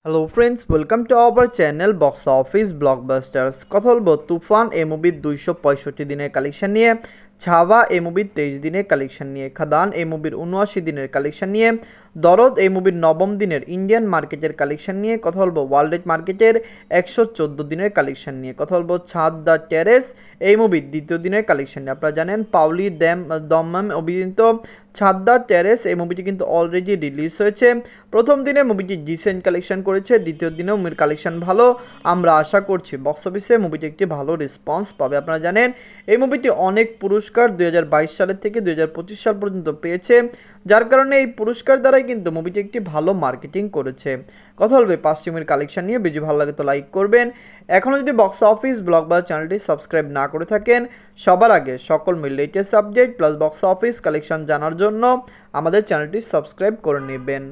Hello friends, welcome to our channel box office blockbusters. কথা বলবো তুফান এ মুভির 265 দিনের কালেকশন নিয়ে, ছাওয়া এ মুভির 23 দিনের কালেকশন নিয়ে, খাদান এ মুভির 79 দিনের কালেকশন নিয়ে, দরদ এই মুভির নবম দিনের ইন্ডিয়ান মার্কেটের কালেকশন নিয়ে কথা বলবো, ওয়ার্ল্ড মার্কেটের 114 দিনের কালেকশন নিয়ে কথা বলবো, ছাদ দ্য টেরেস এই মুভির দ্বিতীয় দিনের কালেকশন নিয়ে। আপনারা জানেন পাউলি দম্মাম অভিনীত ছাদ দ্য টেরেস এই মুভিটি কিন্তু অলরেডি রিলিজ হয়েছে। প্রথম দিনে মুভিটি ডিসেন্ট কালেকশন করেছে, দ্বিতীয় দিনেও মুভির কালেকশন ভালো। আমরা আশা করছি বক্স অফিসে মুভিটি একটি ভালো রেসপন্স পাবে। আপনারা জানেন এই মুভিটি অনেক পুরস্কার 2022 সালের থেকে 2025 সাল পর্যন্ত পেয়েছে, যার কারণে এই পুরস্কার দ্বারাই কিন্তু মুভিটি একটি ভালো মার্কেটিং করেছে। কথা বলবে পাশ্চিমের কালেকশন নিয়ে। ভিডিও ভালো লাগে তো লাইক করবেন। এখনও যদি বক্স অফিস ব্লকবাস্টার চ্যানেলটি সাবস্ক্রাইব না করে থাকেন, সবার আগে সকল latest update plus box office collection জানার জন্য আমাদের চ্যানেলটি সাবস্ক্রাইব করে নেবেন।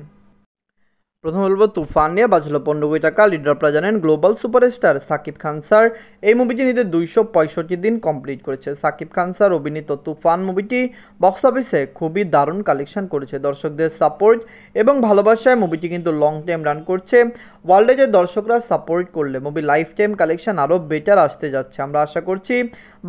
প্রথম বলবো তুফান নিয়ে। বাজলো 15 কোটি টাকা। লিডার আপনারা জানেন global superstar Shakib Khan sir এই মুভিটি নিতে 265 দিন কমপ্লিট করেছে। সাকিব খান স্যার অভিনীত তুফান মুভিটি বক্স অফিসে খুবই দারুণ কালেকশন করেছে। দর্শকদের সাপোর্ট এবং ভালোবাসায় মুভিটি কিন্তু লং টাইম রান করছে। ওয়ার্ল্ডে যে দর্শকরা সাপোর্ট করলে মুভি লাইফ টাইম কালেকশন আরও বেটার আসতে যাচ্ছে। আমরা আশা করছি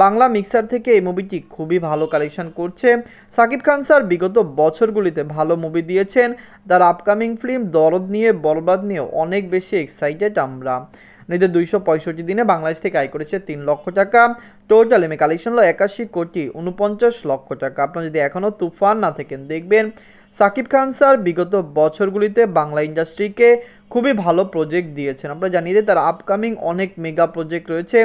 বাংলা মিক্সার থেকে এই মুভিটি খুবই ভালো কালেকশন করছে। সাকিব খান স্যার বিগত বছরগুলিতে ভালো মুভি দিয়েছেন। তার আপকামিং ফিল্ম দরদ নিয়ে, বরবাদ নিয়ে অনেক বেশি এক্সাইটেড আমরা। নিজের 265 দিনে বাংলাদেশ থেকে আয় করেছে 3 লক্ষ টাকা। টোটাল এমএ কালেকশন হলো 81 কোটি 49 লক্ষ টাকা। আপনারা যদি এখনও তুফান না থাকেন দেখবেন, সাকিব খান স্যার বিগত বছরগুলিতে বাংলা ইন্ডাস্ট্রিকে খুবই ভালো প্রজেক্ট দিয়েছেন। আমরা জানি যে তার আপকামিং অনেক মেগা প্রজেক্ট রয়েছে।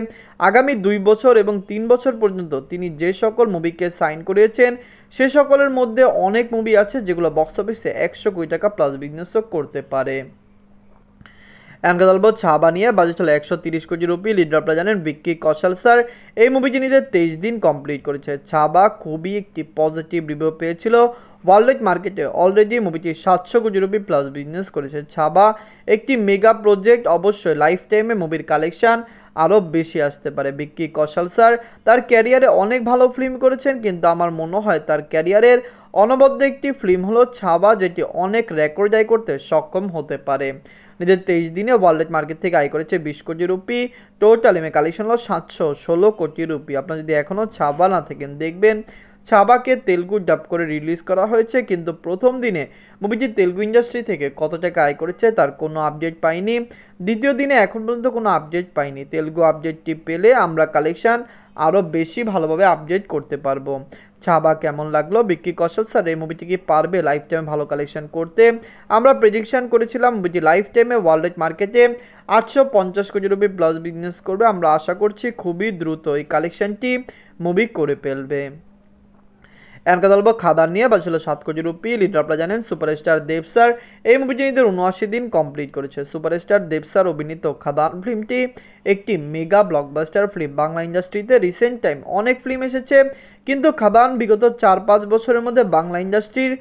আগামী 2 বছর এবং 3 বছর পর্যন্ত তিনি যে সকল মুভিকে সাইন করিয়েছেন সে সকলের মধ্যে অনেক মুভি আছে যেগুলো বক্স অফিসে 100 কোটি টাকা প্লাস বিজনেসও করতে পারে। এনকাদলব ছাবা নিয়ে বাজেট হলো 130 কোটি রুপি। লিডার আপনারা জানেন বিক্কি কৌশল স্যার এই মুভিটি নিতে 23 দিন কমপ্লিট করেছে। ছাবা খুবই একটি পজিটিভ রিভিউ পেয়েছিল। ওয়ার্ল্ড মার্কেটে অলরেডি মুভিটি 700 কোটি রুপি প্লাস বিজনেস করেছে। ছাবা একটি মেগা প্রজেক্ট, অবশ্যই লাইফ টাইমে মুভির কালেকশন আরও বেশি আসতে পারে। বিক্কি কৌশল স্যার তার ক্যারিয়ারে অনেক ভালো ফিল্ম করেছেন, কিন্তু আমার মনে হয় তার ক্যারিয়ারের অনবদ্য একটি ফিল্ম হলো ছাবা, যেটি অনেক রেকর্ড আয় করতে সক্ষম হতে পারে। নিজের 23 দিনে ওয়ার্ল্ড মার্কেট থেকে আয় করেছে 20 কোটি রুপি। টোটাল এমএ কালেকশন হলো 716 কোটি রুপি। আপনারা যদি এখনও ছাবা না থাকেন দেখবেন, ছাবাকে তেলুগু ডাব করে রিলিজ করা হয়েছে, কিন্তু প্রথম দিনে মুভিটি তেলুগু ইন্ডাস্ট্রি থেকে কত টাকা আয় করেছে তার কোনো আপডেট পাইনি। দ্বিতীয় দিনে এখন পর্যন্ত কোনো আপডেট পাইনি। তেলুগু আপডেটটি পেলে আমরা কালেকশন আরও বেশি ভালোভাবে আপডেট করতে পারবো। ছাবা কেমন লাগলো? বিক্কি কৌশল স্যার এই মুভিটি কি পারবে লাইফ টাইমে ভালো কালেকশন করতে? আমরা প্রেডিকশন করেছিলাম মুভিটি লাইফ টাইমে ওয়ার্ল্ড মার্কেটে 850 কোটি রুপি প্লাস বিজনেস করবে। আমরা আশা করছি খুবই দ্রুত এই কালেকশনটি মুভি করে ফেলবে। এনকা দলব খাদান নিয়ে বাজছিল 7 কোটি রুপি। লিডার আপনারা জানেন সুপারস্টার দেব স্যার এই মুভিটি নিতে 79 দিন কমপ্লিট করেছে। সুপারস্টার দেব স্যার অভিনীত খাদান ফিল্মটি একটি মেগা ব্লকবাস্টার ফিল্ম। বাংলা ইন্ডাস্ট্রিতে রিসেন্ট টাইম অনেক ফিল্ম এসেছে, কিন্তু খাদান বিগত 4-5 বছরের মধ্যে বাংলা ইন্ডাস্ট্রির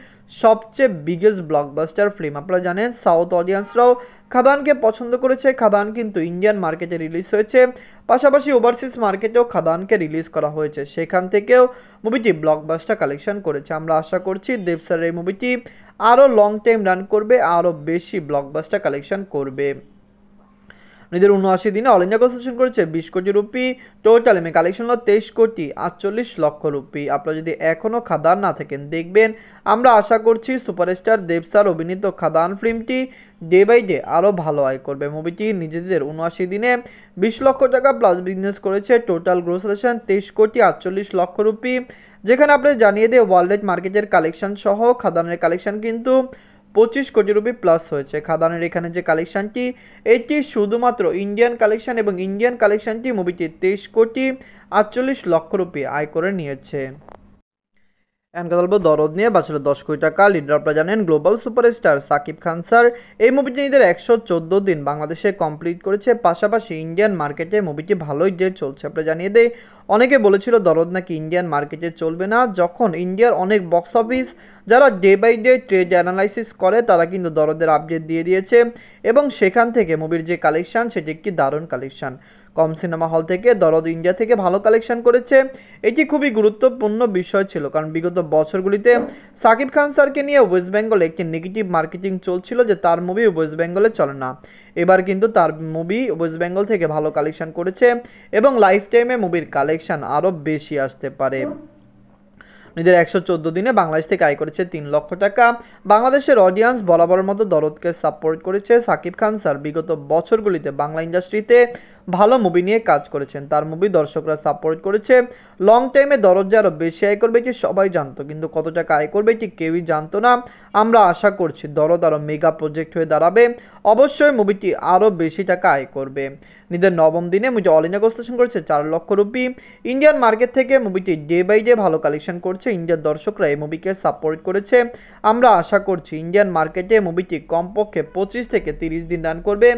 সবচেয়ে বিগেস্ট ব্লকবাস্টার ফিল্ম। আপনারা জানেন সাউথ অডিয়েন্সরাও খাদানকে পছন্দ করেছে। খাদান কিন্তু ইন্ডিয়ান মার্কেটে রিলিজ হয়েছে, পাশাপাশি ওভারসিজ মার্কেটেও খাদানকে রিলিজ করা হয়েছে, সেখান থেকেও মুভিটি ব্লকবাস্টার কালেকশন করেছে। আমরা আশা করছি দেব স্যারের এই মুভিটি আরও লং টাইম রান করবে, আরও বেশি ব্লকবাস্টার কালেকশন করবে। নিজের 79 দিনে অল ইন্ডিয়া কনসেশন করেছে 20 কোটি রুপি। টোটাল এমএ কালেকশন হলো 23 কোটি 48 লক্ষ রুপি। আপনারা যদি এখনও খাদান না থাকেন দেখবেন, আমরা আশা করছি সুপারস্টার দেব স্যার অভিনীত খাদান ফিল্মটি ডে বাই ডে আরও ভালো আয় করবে। মুভিটি নিজেদের 79 দিনে 20 লক্ষ টাকা প্লাস বিজনেস করেছে। টোটাল গ্রোস কালেকশন 23 কোটি 48 লক্ষ রুপি। যেখানে আপনাদের জানিয়ে দিয়ে ওয়ার্ল্ড মার্কেটের কালেকশন সহ খাদানের কালেকশন কিন্তু 25 কোটি রুপি প্লাস হয়েছে। খাদানের এখানে যে কালেকশনটি এটি শুধুমাত্র ইন্ডিয়ান কালেকশন, এবং ইন্ডিয়ান কালেকশনটি মুভিটি 23 কোটি 48 লক্ষ রুপি আয় করে নিয়েছে। এনকা বলবো দরদ নিয়ে বাঁচলো 10 কোটি টাকা। লিডার আপনারা জানেন global superstar Shakib Khan sir এই মুভিটি নিজের 114 দিন বাংলাদেশে কমপ্লিট করেছে, পাশাপাশি ইন্ডিয়ান মার্কেটে মুভিটি ভালোই ডেট চলছে। আপনারা জানিয়ে দেয় অনেকে বলেছিল দরদ নাকি ইন্ডিয়ান মার্কেটে চলবে না, যখন ইন্ডিয়ার অনেক বক্স অফিস যারা day by day trade analysis করে তারা কিন্তু দরদের আপডেট দিয়ে দিয়েছে, এবং সেখান থেকে মুভির যে কালেকশন সেটি একটি দারুণ কালেকশন। কম সিনেমা হল থেকে দরদ ইন্ডিয়া থেকে ভালো কালেকশন করেছে। এটি খুবই গুরুত্বপূর্ণ বিষয় ছিল, কারণ বিগত বছরগুলিতে সাকিব খান স্যারকে নিয়ে ওয়েস্ট বেঙ্গলে একটি নেগেটিভ মার্কেটিং চলছিল যে তার মুভি ওয়েস্ট বেঙ্গলে চলে না। এবার কিন্তু তার মুভি ওয়েস্ট বেঙ্গল থেকে ভালো কালেকশন করেছে এবং লাইফ টাইমে মুভির কালেকশন আরও বেশি আসতে পারে। নিজের 114 দিনে বাংলাদেশ থেকে আয় করেছে 3 লক্ষ টাকা। বাংলাদেশের অডিয়েন্স বরাবরের মতো দরদকে সাপোর্ট করেছে। সাকিব খান স্যার বিগত বছরগুলিতে বাংলা ইন্ডাস্ট্রিতে ভালো মুভি নিয়ে কাজ করেছেন, তার মুভি দর্শকরা সাপোর্ট করেছে। লং টাইমে দরদ যে আরও বেশি আয় করবে এটি সবাই জানতো, কিন্তু কত টাকা আয় করবে এটি কেউই জানতো না। আমরা আশা করছি দরদ আরও মেগা প্রজেক্ট হয়ে দাঁড়াবে, অবশ্যই মুভিটি আরও বেশি টাকা আয় করবে। নিজের 9ম দিনে মুভি অল ইন্ডিয়া কালেকশন করেছে 4 লক্ষ রুপি। ইন্ডিয়ান মার্কেট থেকে মুভিটি ডে বাই ডে ভালো কালেকশন করছে। ইন্ডিয়ার দর্শকরা এই মুভিকে সাপোর্ট করেছে। আমরা আশা করছি ইন্ডিয়ান মার্কেটে মুভিটি কমপক্ষে 25 থেকে 30 দিন রান করবে।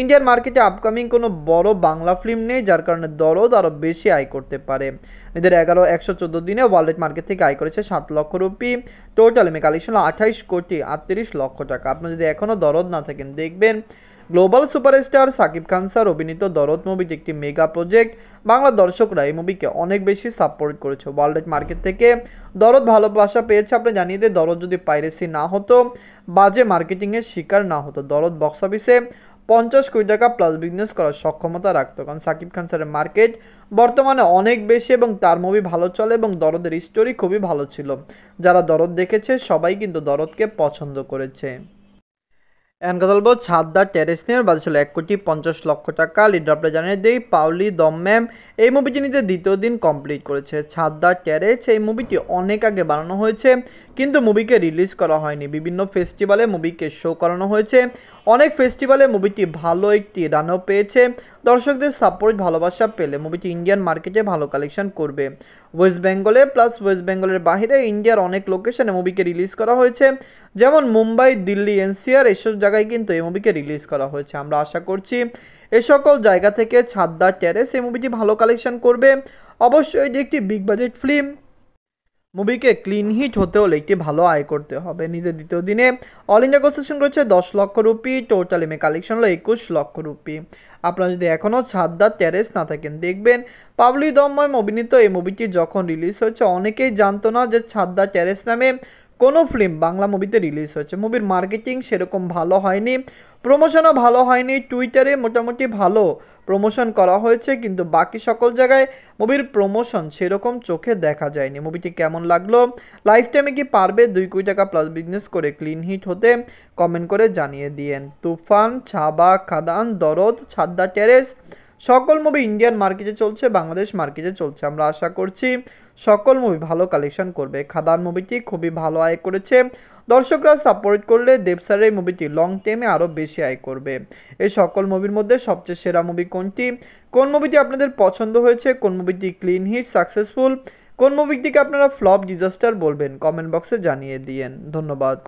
ইন্ডিয়ান মার্কেটে আপকামিং কোনো বড় বাংলা ফিল্ম নেই, যার কারণে দরদ আরও বেশি আয় করতে পারে। নিজের 114 দিনে ওয়ার্ল্ড মার্কেট থেকে আয় করেছে 7 লক্ষ রুপি। টোটাল কালেকশন 28 কোটি 38 লক্ষ টাকা। আপনি যদি এখনও দরদ না থাকেন দেখবেন global superstar Shakib Khan sir অভিনীত দরদ মুভিটি একটি মেগা প্রজেক্ট। বাংলা দর্শকরা এই মুভিকে অনেক বেশি সাপোর্ট করেছে। ওয়ার্ল্ড মার্কেট থেকে দরদ ভালোবাসা পেয়েছে। আপনি জানিয়ে দিয়ে দরদ যদি পাইরেসি না হতো, বাজে মার্কেটিংয়ের শিকার না হতো, দরদ বক্স অফিসে 50 কোটি টাকা প্লাস বিজনেস করার সক্ষমতা রাখতো, কারণ সাকিব খান স্যারের মার্কেট বর্তমানে অনেক বেশি এবং তার মুভি ভালো চলে এবং দরদের স্টোরি খুবই ভালো ছিল। যারা দরদ দেখেছে সবাই কিন্তু দরদকে পছন্দ করেছে। এখন কথা বলবো ছাদদার টেরেস নিয়ে। বাজে ছিল 1,50,00,000 টাকা। লিডার আপনারা জানিয়ে দেই পাউলি দম্যাম এই মুভিটি নিতে দ্বিতীয় দিন কমপ্লিট করেছে। ছাদদার টেরেস এই মুভিটি অনেক আগে বানানো হয়েছে, কিন্তু মুভিকে রিলিজ করা হয়নি। বিভিন্ন ফেস্টিভ্যালে মুভিকে শো করানো হয়েছে। অনেক ফেস্টিভ্যালে মুভিটি ভালো একটি রানও পেয়েছে। দর্শকদের সাপোর্ট ভালোবাসা পেলে মুভিটি ইন্ডিয়ান মার্কেটে ভালো কালেকশন করবে। ওয়েস্ট বেঙ্গলে প্লাস ওয়েস্ট বেঙ্গলের বাইরে ইন্ডিয়ার অনেক লোকেশনে মুভিকে রিলিজ করা হয়েছে, যেমন মুম্বাই, দিল্লি, এনসিআর এসব জায়গায় কিন্তু এই মুভিকে রিলিজ করা হয়েছে। আমরা আশা করছি এ সকল জায়গা থেকে ছাদদার টেরেস এই মুভিটি ভালো কালেকশন করবে। অবশ্যই এটি একটি বিগ বাজেট ফিল্ম। মুভিকে ক্লিন হিট হতে হলে একটি ভালো আয় করতে হবে। নিজের দ্বিতীয় দিনে অল ইন্ডিয়া কালেকশন রয়েছে 10 লক্ষ রুপি। টোটাল কালেকশন হলো 21 লক্ষ রুপি। আপনারা যদি এখনও ছাদদার টেরেস না থাকেন দেখবেন পাবলি দম্ময় অভিনীত এই মুভিটি যখন রিলিজ হয়েছে অনেকেই জানতো না যে ছাদদার টেরেস নামে কোনো ফিল্ম বাংলা মুভিতে রিলিজ হয়েছে। মুভির মার্কেটিং সেরকম ভালো হয়নি, প্রমোশনও ভালো হয়নি। টুইটারে মোটামুটি ভালো প্রমোশন করা হয়েছে, কিন্তু বাকি সকল জায়গায় মুভির প্রমোশন সেরকম চোখে দেখা যায়নি। মুভিটি কেমন লাগলো, লাইফ টাইমে কি পারবে 2 কোটি টাকা প্লাস বিজনেস করে ক্লিন হিট হতে, কমেন্ট করে জানিয়ে দিয়েন। তুফান, ছাবা, খাদান, দরদ, ছাদদার টেরেস সকল মুভি ইন্ডিয়ান মার্কেটে চলছে, বাংলাদেশ মার্কেটে চলছে। আমরা আশা করছি সকল মুভি ভালো কালেকশন করবে। খাদান মুভিটি খুবই ভালো আয় করেছে। দর্শকরা সাপোর্ট করলে দেবসারের এই মুভিটি লং টাইমে আরও বেশি আয় করবে। এই সকল মুভির মধ্যে সবচেয়ে সেরা মুভি কোনটি, কোন মুভিটি আপনাদের পছন্দ হয়েছে, কোন মুভিটি ক্লিন হিট সাকসেসফুল, কোন মুভিটিকে আপনারা ফ্লপ ডিজাস্টার বলবেন, কমেন্ট বক্সে জানিয়ে দিয়েন। ধন্যবাদ।